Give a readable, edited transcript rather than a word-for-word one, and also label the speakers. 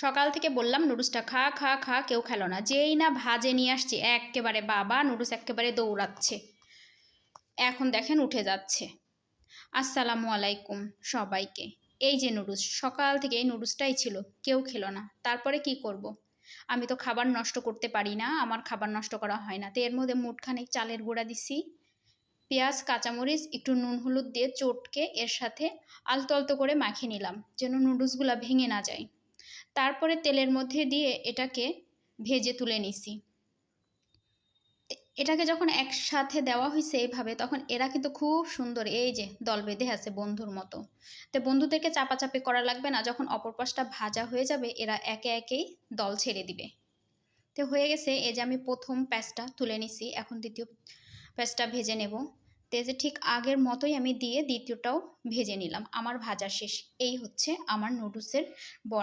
Speaker 1: সকাল থেকে বললাম নুডলসটা খা খা খা, কেউ খেলো না। যেই না ভাজে নিয়ে আসছি একেবারে বাবা নুডলস একেবারে দৌড়াচ্ছে। এখন দেখেন উঠে যাচ্ছে। আসসালামু আলাইকুম সবাইকে। এই যে নুডলস, সকাল থেকে এই নুডলসটাই ছিল, কেউ খেলো না। তারপরে কি করব? আমি তো খাবার নষ্ট করতে পারি না, আমার খাবার নষ্ট করা হয় না। তো এর মধ্যে মুঠখানেক চালের গুঁড়া দিছি, পেঁয়াজ কাঁচামরিচ একটু নুন হলুদ দিয়ে চটকে এর সাথে আলতো আলতো করে মাখিয়ে নিলাম, যেন নুডলসগুলো ভেঙে না যায়। তারপরে তেলের মধ্যে দিয়ে এটাকে ভেজে তুলে নিছি। এটাকে যখন একসাথে দেওয়া হয়েছে এইভাবে, তখন এরা কিন্তু খুব সুন্দর এই যে দল বেঁধে আছে বন্ধুর মতো। তো বন্ধুদেরকে চাপাচাপি করা লাগবে না, যখন অপর পাশটা ভাজা হয়ে যাবে এরা একে একেই দল ছেড়ে দিবে। তো হয়ে গেছে। এই যে আমি প্রথম প্যাঁচটা তুলে নিছি, এখন দ্বিতীয় প্যাঁচটা ভেজে নেব। তো এই যে ঠিক আগের মতোই আমি দিয়ে দ্বিতীয়টাও ভেজে নিলাম। আমার ভাজা শেষ। এই হচ্ছে আমার নুডলসের বড়া।